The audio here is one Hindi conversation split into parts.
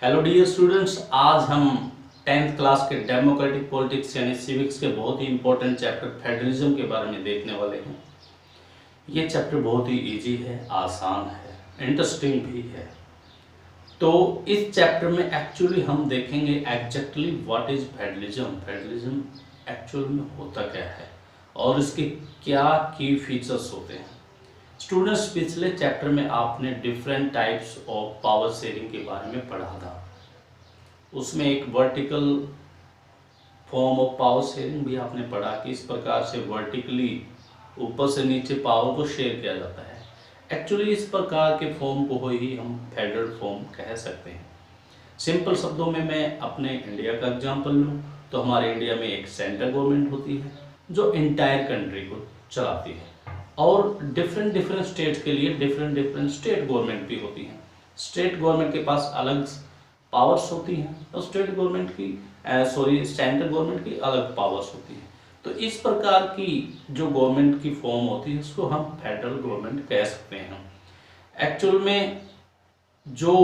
हेलो डियर स्टूडेंट्स, आज हम 10th क्लास के डेमोक्रेटिक पॉलिटिक्स यानी सिविक्स के बहुत ही इंपॉर्टेंट चैप्टर फेडरलिज्म के बारे में देखने वाले हैं। ये चैप्टर बहुत ही इजी है, आसान है, इंटरेस्टिंग भी है। तो इस चैप्टर में एक्चुअली हम देखेंगे exactly what is federalism. Federalism actual में होता क्या है और इसके क्या की फीचर्स होते हैं। स्टूडेंट्स, पिछले चैप्टर में आपने different types of power sharing के बारे में पढ़ा था। उसमें एक vertical form of power sharing भी आपने पढ़ा कि इस प्रकार से वर्टिकली ऊपर से नीचे पावर को शेयर किया जाता है। एक्चुअली इस प्रकार के फॉर्म को ही हम फेडरल फॉर्म कह सकते हैं। सिंपल शब्दों में मैं अपने इंडिया का एग्जांपल लूँ तो हमारे इंडिया में एक सेंट्रल गवर्नमेंट होती है जो इंटायर कंट्री को चलाती है, और डिफरेंट डिफरेंट स्टेट के लिए डिफरेंट डिफरेंट स्टेट गवर्नमेंट भी होती हैं। स्टेट गवर्नमेंट के पास अलग पावर्स होती हैं और स्टेट गवर्नमेंट की सेंट्रल गवर्नमेंट की अलग पावर्स होती हैं। तो इस प्रकार की जो गवर्नमेंट की फॉर्म होती है उसको हम फेडरल गवर्नमेंट कह सकते हैं। एक्चुअल में जो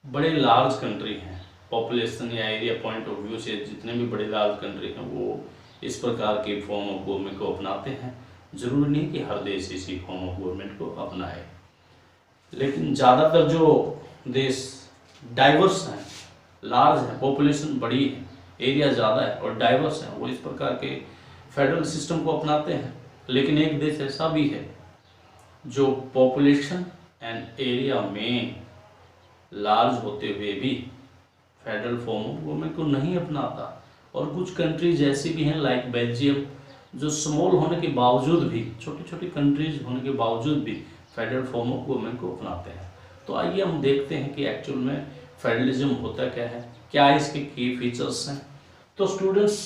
बड़े लार्ज कंट्री हैं, पॉपुलेशन या एरिया पॉइंट ऑफ व्यू से जितने भी बड़े लार्ज कंट्री हैं वो इस प्रकार के फॉर्म ऑफ गवर्नमेंट को अपनाते हैं। जरूरी नहीं कि हर देश इसी फॉर्म ऑफ गवर्नमेंट को अपनाए, लेकिन ज़्यादातर जो देश डाइवर्स हैं, लार्ज हैं, पॉपुलेशन बड़ी है, एरिया ज़्यादा है और डाइवर्स हैं, वो इस प्रकार के फेडरल सिस्टम को अपनाते हैं। लेकिन एक देश ऐसा भी है जो पॉपुलेशन एंड एरिया में लार्ज होते हुए भी फेडरल फॉर्म ऑफ गवर्नमेंट को नहीं अपनाता, और कुछ कंट्रीज ऐसी भी हैं लाइक बेल्जियम जो स्मॉल होने के बावजूद भी, छोटी छोटी कंट्रीज होने के बावजूद भी फेडरल फॉर्म ऑफ गवर्नमेंट को अपनाते हैं। तो आइए हम देखते हैं कि एक्चुअल में फेडरलिज्म होता क्या है, क्या इसके की फीचर्स हैं। तो students,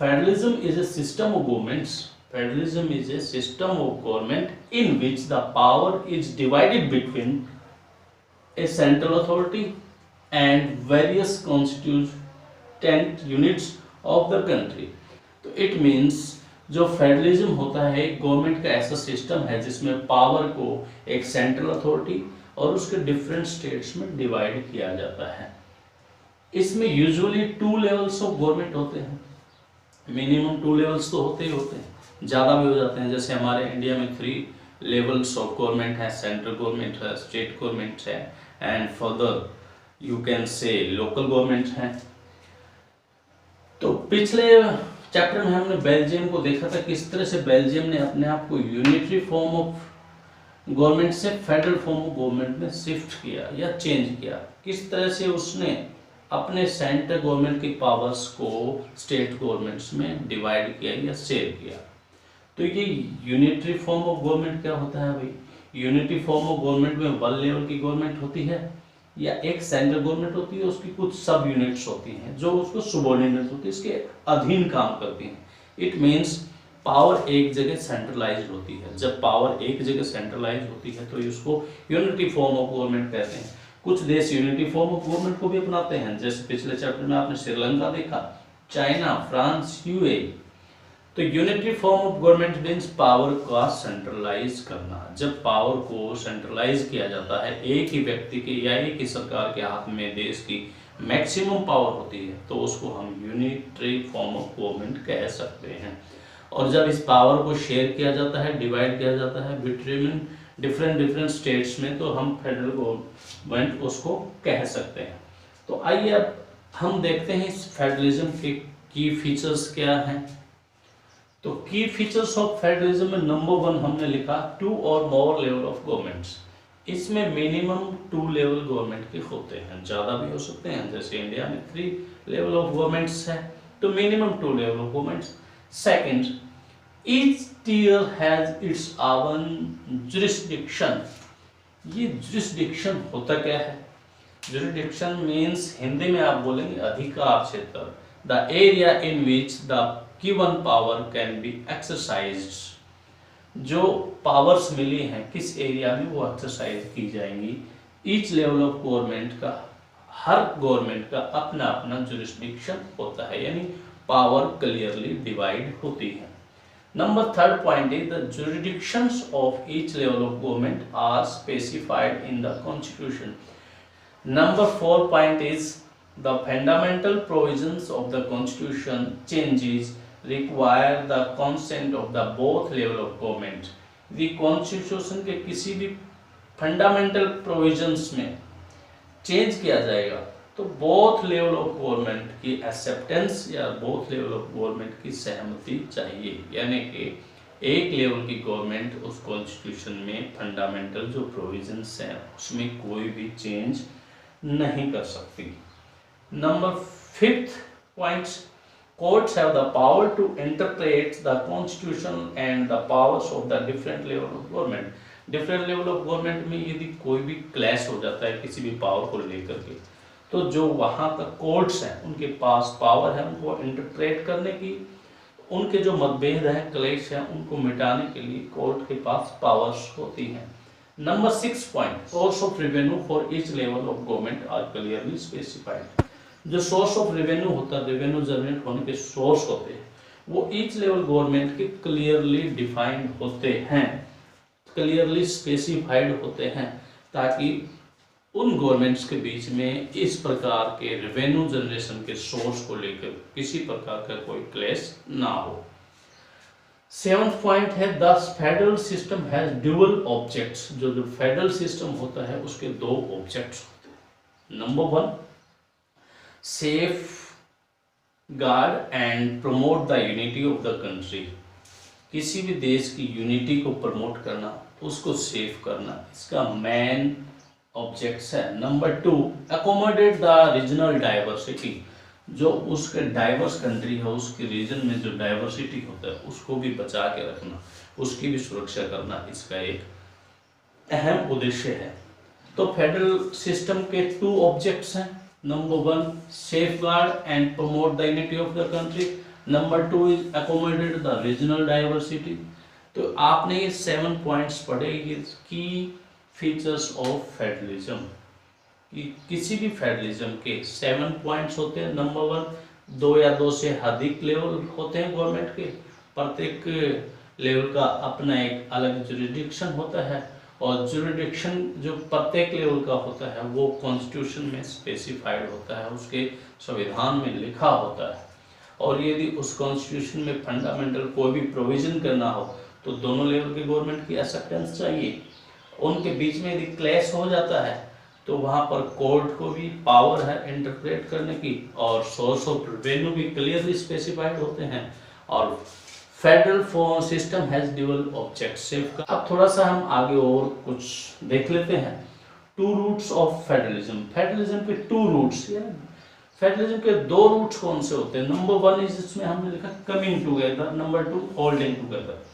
federalism is a system of governments. Federalism is a system of government in which the power is divided between a central authority and various constituent units of the country। तो it means जो फेडरलिज्म होता है एक गवर्नमेंट का ऐसा सिस्टम है जिसमें पावर को एक सेंट्रल अथॉरिटी और उसके डिफरेंट स्टेट्स में डिवाइड किया जाता है। इसमें यूजुअली 2 लेवल्स ऑफ गवर्नमेंट होते हैं। मिनिमम 2 लेवल्स तो होते ही होते हैं, ज़्यादा भी हो जाते हैं। जैसे हमारे इंडिया में 3 लेवल्स ऑफ गवर्नमेंट है, सेंट्रल गवर्नमेंट है, स्टेट गवर्नमेंट है, and further you can say local government है। तो पिछले चैप्टर में हमने बेल्जियम को देखा था, किस तरह से बेल्जियम ने अपने आप को यूनिटरी फॉर्म ऑफ गवर्नमेंट से फेडरल फॉर्म ऑफ गवर्नमेंट में शिफ्ट किया या चेंज किया। किस तरह से उसने अपने सेंट्रल गवर्नमेंट की पावर्स को स्टेट गवर्नमेंट्स में डिवाइड किया या शेयर किया। तो ये यूनिटरी फॉर्म ऑफ गवर्नमेंट क्या होता है भाई? यूनिटरी फॉर्म ऑफ गवर्नमेंट में 1 लेवल की गवर्नमेंट होती है या एक सेंट्रल गवर्नमेंट होती है, उसकी कुछ सब यूनिट्स होती हैं जो उसको सबऑर्डिनेट होती है, इसके अधीन काम करती हैं। इट मीन्स पावर एक जगह सेंट्रलाइज्ड होती है। जब पावर एक जगह सेंट्रलाइज होती है तो इसको यूनिटरी फॉर्म ऑफ गवर्नमेंट कहते हैं। कुछ देश यूनिटरी फॉर्म ऑफ गवर्नमेंट को भी अपनाते हैं, जैसे पिछले चैप्टर में आपने श्रीलंका देखा, चाइना, फ्रांस, यूएई। तो unitary form of government means power का सेंट्रलाइज करना। जब पावर को सेंट्रलाइज किया जाता है, एक ही व्यक्ति के या एक ही सरकार के हाथ में देश की मैक्सिमम पावर होती है, तो उसको हम यूनिटरी फॉर्म ऑफ गवर्नमेंट कह सकते हैं। और जब इस पावर को शेयर किया जाता है, डिवाइड किया जाता है बिटवीन डिफरेंट डिफरेंट स्टेट्स में, तो हम फेडरल गवर्नमेंट उसको कह सकते हैं। तो आइए अब हम देखते हैं इस फेडरलिज्म के की फीचर्स क्या हैं। तो की फीचर्स ऑफ फेडरलिज्म में नंबर 1 हमने लिखा 2 और मोर लेवल ऑफ गवर्नमेंट्स। इसमें मिनिमम 2 लेवल गवर्नमेंट के होते हैं, ज़्यादा भी हो सकते हैं, जैसे इंडिया में 3 लेवल ऑफ गवर्नमेंट्स है, तो minimum 2 level of governments. Second, each tier has its own jurisdiction. ये जुरिस्डिक्शन होता क्या है? जुरिस्डिक्शन मीन्स हिंदी में आप बोलेंगे अधिकार क्षेत्र, the area in which the given power can be exercised. जो पावर्स मिली हैं किस एरिया में वो एक्सरसाइज की जाएंगी। ईच लेवल ऑफ गवर्नमेंट का, हर गवर्नमेंट का अपना अपना जुरिस्डिक्शन होता है, यानी पावर क्लियरली डिवाइड होती है। Number 3rd point is the jurisdictions of each level of government are specified in the constitution. Number 4 point is the fundamental provisions of the constitution changes require the consent of the both level of government। यदि कॉन्स्टिट्यूशन के किसी भी फंडामेंटल प्रोविजंस में चेंज किया जाएगा तो बोथ लेवल ऑफ गवर्नमेंट की एक्सेप्टेंस या बोथ लेवल ऑफ गवर्नमेंट की सहमति चाहिए, यानी कि एक लेवल की गवर्नमेंट उस कॉन्स्टिट्यूशन में फंडामेंटल जो प्रोविजंस हैं उसमें कोई भी चेंज नहीं कर सकती। Number 5th point, courts have the power to interpret the constitution and the powers of the different level of government। Different level of government में यदि कोई भी क्लैश हो जाता है किसी भी पावर को लेकर के, तो जो वहाँ का कोर्ट्स हैं उनके पास पावर है उनको इंटरप्रेट करने की, उनके जो मतभेद हैं क्लेश हैं उनको मिटाने के लिए कोर्ट के पास पावर्स होती हैं। Number 6 point, source of revenue for each level of government are clearly specified. जो सोर्स ऑफ रेवेन्यू होता है, रेवेन्यू जनरेट होने के सोर्स होते हैं, वो ईच लेवल गवर्नमेंट के क्लियरली डिफाइंड होते हैं, क्लियरली स्पेसिफाइड होते हैं, ताकि उन गवर्नमेंट्स के बीच में इस प्रकार के रेवेन्यू जनरेशन के सोर्स को लेकर किसी प्रकार का कोई क्लेश ना हो। 7th पॉइंट है the federal system has dual objects. जो फेडरल सिस्टम होता है उसके दो ऑब्जेक्ट्स होते हैं। Number 1, safe guard and promote the unity of the country. किसी भी देश की यूनिटी को प्रमोट करना, उसको सेफ करना, इसका मेन ऑब्जेक्ट्स है। Number 2, accommodate the regional diversity. जो उसके डाइवर्स कंट्री है उसके रीजन में जो डाइवर्सिटी होता है उसको भी बचा के रखना, उसकी भी सुरक्षा करना, इसका एक अहम उद्देश्य है। तो फेडरल सिस्टम के 2 ऑब्जेक्ट्स हैं। Number 1, safe guard and promote the unity of the country. Number 2 is accommodate the regional diversity. तो आपने ये 7 पॉइंट्स पढ़े, ये की फीचर्स ऑफ फेडरलिज्म। किसी भी फेडरलिज्म के 7 पॉइंट्स होते हैं। नंबर 1, 2 या 2 से अधिक लेवल होते हैं गवर्नमेंट के, प्रत्येक लेवल का अपना एक अलग जुरिडिक्शन होता है, और जुरिडिक्शन जो प्रत्येक लेवल का होता है वो कॉन्स्टिट्यूशन में स्पेसिफाइड होता है, उसके संविधान में लिखा होता है। और यदि उस कॉन्स्टिट्यूशन में फंडामेंटल कोई भी प्रोविजन करना हो तो दोनों लेवल के गवर्नमेंट की एक्सेप्टेंस चाहिए। उनके बीच में यदि क्लैश हो जाता है तो वहाँ पर कोर्ट को भी पावर है इंटरप्रेट करने की, और सोर्स ऑफ रेवेन्यू भी क्लियरली स्पेसिफाइड होते हैं, और federal system has dual objective. अब थोड़ा सा हम आगे और कुछ देख लेते हैं। 2 रूट्स ऑफ फेडरलिज्म। फेडरलिज्म के 2 रूट्स, फेडरलिज्म के 2 रूट्स कौन से होते हैं? नंबर 1 इज, इसमें हमने लिखा coming together. Number 2, holding together.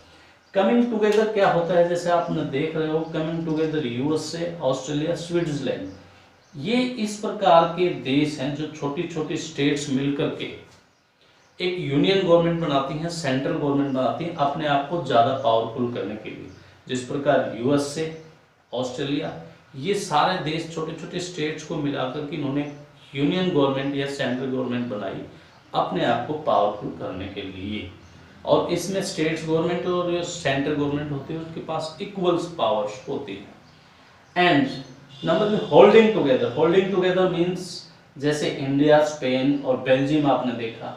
Coming together क्या होता है? जैसे आप देख रहे हो coming together USA, Australia, Switzerland, ये इस प्रकार के देश हैं जो छोटी छोटी स्टेट्स मिलकर के एक यूनियन गवर्नमेंट बनाती हैं, सेंट्रल गवर्नमेंट बनाती हैं अपने आप को ज़्यादा पावरफुल करने के लिए। जिस प्रकार यूएसए, ऑस्ट्रेलिया, ये सारे देश छोटे छोटे स्टेट्स को मिलाकर के इन्होंने यूनियन गवर्नमेंट या सेंट्रल गवर्नमेंट बनाई अपने आप को पावरफुल करने के लिए। और इसमें स्टेट्स गवर्नमेंट और जो सेंट्रल गवर्नमेंट होती है उसके पास इक्वल्स पावर्स होती है। And number 2, holding together. Holding together means जैसे इंडिया, स्पेन और बेल्जियम आपने देखा,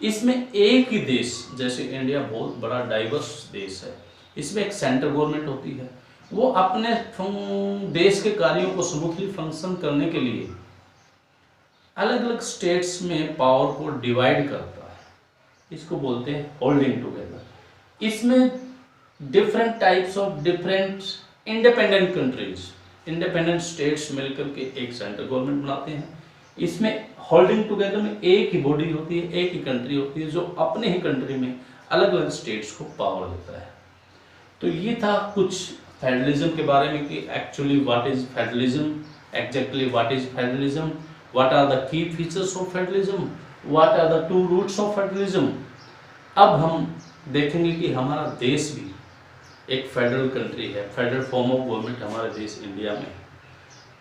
इसमें एक ही देश, जैसे इंडिया बहुत बड़ा डाइवर्स देश है, इसमें एक सेंट्रल गवर्नमेंट होती है, वो अपने देश के कार्यों को स्मूथली फंक्शन करने के लिए अलग अलग स्टेट्स में पावर को डिवाइड करता है, इसको बोलते हैं होल्डिंग टुगेदर। इसमें different types of different independent countries, independent states मिलकर के एक सेंट्रल गवर्नमेंट बनाते हैं। इसमें होल्डिंग टुगेदर में एक ही बॉडी होती है, एक ही कंट्री होती है जो अपने ही कंट्री में अलग अलग स्टेट्स को पावर देता है। तो ये था कुछ फेडरलिज्म के बारे में कि actually what is federalism, exactly what is federalism, what are the key features of federalism, what are the 2 routes of federalism. अब हम देखेंगे कि हमारा देश भी एक फेडरल कंट्री है, फेडरल फॉर्म ऑफ गवर्नमेंट हमारे देश इंडिया में,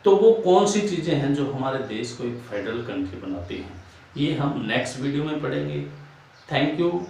तो वो कौन सी चीज़ें हैं जो हमारे देश को एक फेडरल कंट्री बनाती हैं, ये हम नेक्स्ट वीडियो में पढ़ेंगे। Thank you.